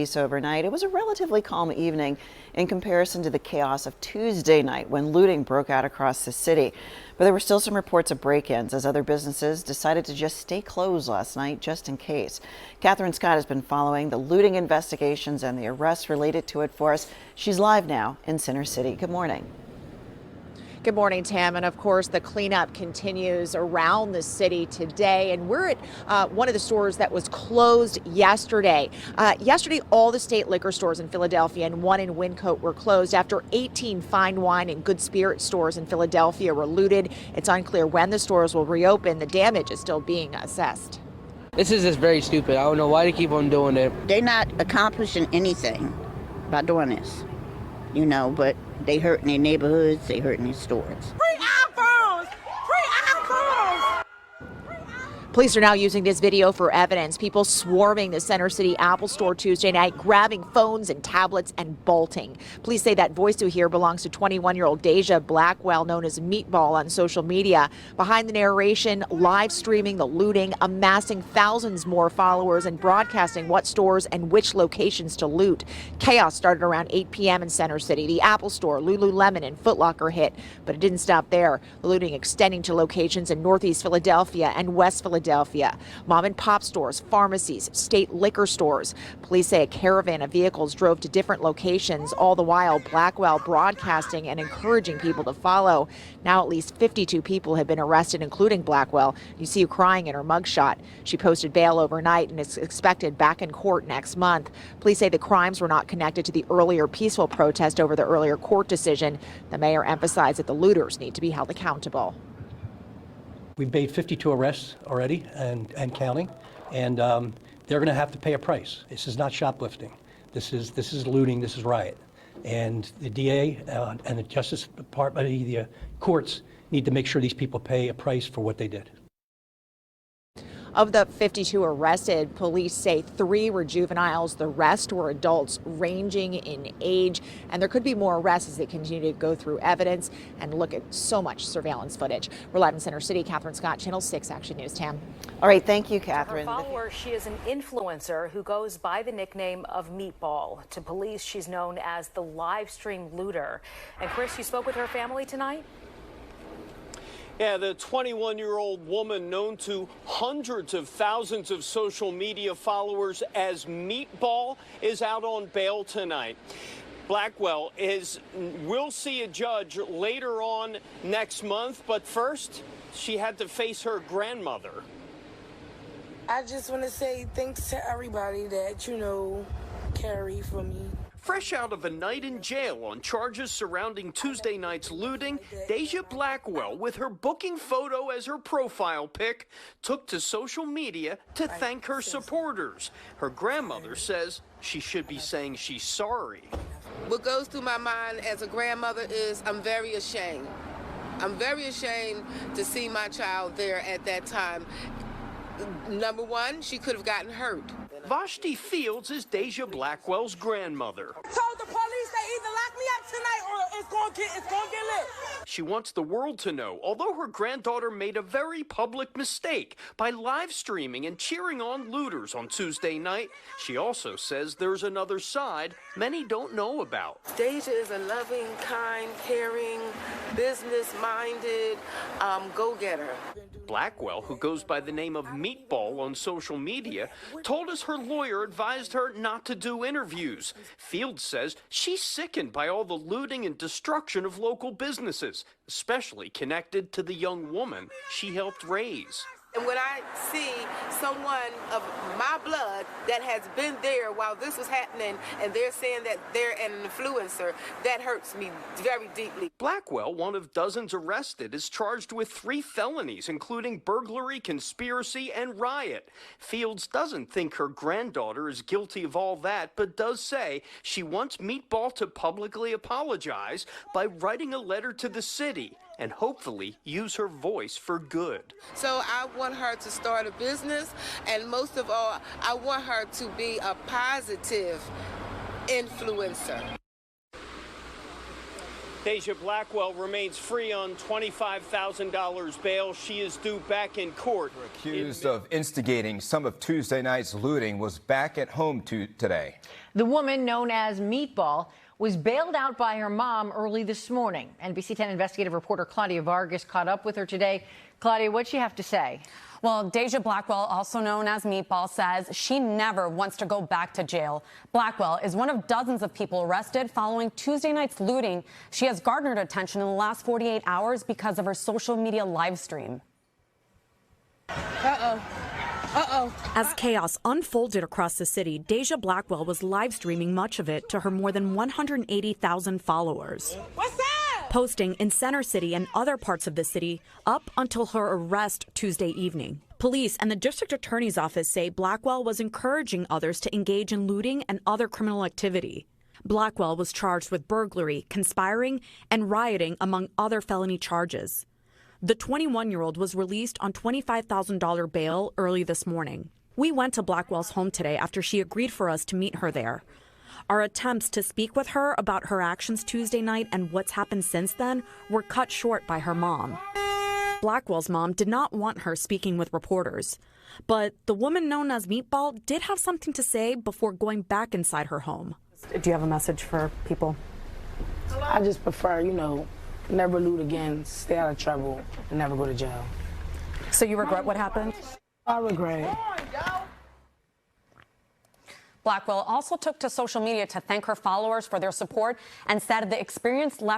Overnight, it was a relatively calm evening in comparison to the chaos of Tuesday night when looting broke out across the city. But there were still some reports of break-ins as other businesses decided to just stay closed last night just in case. Catherine Scott has been following the looting investigations and the arrests related to it for us. She's live now in Center City. Good morning. Good morning, Tam. And of course, the cleanup continues around the city today. And we're at one of the stores that was closed yesterday. Yesterday, all the state liquor stores in Philadelphia and one in Wyncote were closed after 18 fine wine and good spirit stores in Philadelphia were looted. It's unclear when the stores will reopen. The damage is still being assessed. This is just very stupid. I don't know why they keep on doing it. They're not accomplishing anything by doing this, you know, but they hurting their neighborhoods, they hurting their stores. Free iPhones! Free iPhones! Police are now using this video for evidence. People swarming the Center City Apple store Tuesday night, grabbing phones and tablets and bolting. Police say that voice you hear belongs to 21-year-old Deja Blackwell, known as Meatball on social media. Behind the narration, live streaming the looting, amassing thousands more followers, and broadcasting what stores and which locations to loot. Chaos started around 8 p.m. in Center City. The Apple store, Lululemon, and Foot Locker hit, but it didn't stop there. The looting extending to locations in Northeast Philadelphia and West Philadelphia. Mom and pop stores, pharmacies, state liquor stores. Police say a caravan of vehicles drove to different locations, all the while Blackwell broadcasting and encouraging people to follow. Now at least 52 people have been arrested, including Blackwell. You see her crying in her mugshot. She posted bail overnight and is expected back in court next month. Police say the crimes were not connected to the earlier peaceful protest over the earlier court decision. The mayor emphasized that the looters need to be held accountable. We've made 52 arrests already and counting, and they're going to have to pay a price. This is not shoplifting. This is looting. This is riot. And the DA and the Justice Department, the courts need to make sure these people pay a price for what they did. Of the 52 arrested, police say 3 were juveniles. The rest were adults ranging in age. And there could be more arrests as they continue to go through evidence and look at so much surveillance footage. We're live in Center City. Catherine Scott, Channel 6 Action News. Tam. All right. Thank you, Catherine. To her followers, she is an influencer who goes by the nickname of Meatball. To police, she's known as the live stream looter. And Chris, you spoke with her family tonight? Yeah, the 21-year-old woman known to hundreds of thousands of social media followers as Meatball is out on bail tonight. Blackwell will see a judge later on next month, but first she had to face her grandmother. I just want to say thanks to everybody that, carry for me. Fresh out of a night in jail on charges surrounding Tuesday night's looting, Deja Blackwell, with her booking photo as her profile pic, took to social media to thank her supporters. Her grandmother says she should be saying she's sorry. What goes through my mind as a grandmother is I'm very ashamed. I'm very ashamed to see my child there at that time. Number one, she could have gotten hurt. Vashti Fields is Deja Blackwell's grandmother. I told the police they either lock me up tonight or it's gonna get lit. She wants the world to know, although her granddaughter made a very public mistake by live streaming and cheering on looters on Tuesday night, she also says there's another side many don't know about. Deja is a loving, kind, caring, business-minded go-getter. Blackwell, who goes by the name of Meatball on social media, told us her lawyer advised her not to do interviews. Fields says she's sickened by all the looting and destruction of local businesses, especially connected to the young woman she helped raise. And when I see someone of my blood that has been there while this was happening and they're saying that they're an influencer, that hurts me very deeply. Blackwell, one of dozens arrested, is charged with 3 felonies, including burglary, conspiracy, and riot. Fields doesn't think her granddaughter is guilty of all that, but does say she wants Meatball to publicly apologize by writing a letter to the city and hopefully use her voice for good. So I want her to start a business, and most of all, I want her to be a positive influencer. Deja Blackwell remains free on $25,000 bail. She is due back in court. Accused of instigating some of Tuesday night's looting was back at home today. The woman, known as Meatball, was bailed out by her mom early this morning. NBC 10 investigative reporter Claudia Vargas caught up with her today. Claudia, what'd she have to say? Well, Deja Blackwell, also known as Meatball, says she never wants to go back to jail. Blackwell is one of dozens of people arrested following Tuesday night's looting. She has garnered attention in the last 48 hours because of her social media live stream. As chaos unfolded across the city, Deja Blackwell was live streaming much of it to her more than 180,000 followers. What's up? Posting in Center City and other parts of the city up until her arrest Tuesday evening. Police and the district attorney's office say Blackwell was encouraging others to engage in looting and other criminal activity. Blackwell was charged with burglary, conspiring, and rioting, among other felony charges. The 21-year-old was released on $25,000 bail early this morning. We went to Blackwell's home today after she agreed for us to meet her there. Our attempts to speak with her about her actions Tuesday night and what's happened since then were cut short by her mom. Blackwell's mom did not want her speaking with reporters, but the woman known as Meatball did have something to say before going back inside her home. Do you have a message for people? I just prefer, never loot again, stay out of trouble, and never go to jail. So you regret what happened? I regret. Blackwell also took to social media to thank her followers for their support and said the experience left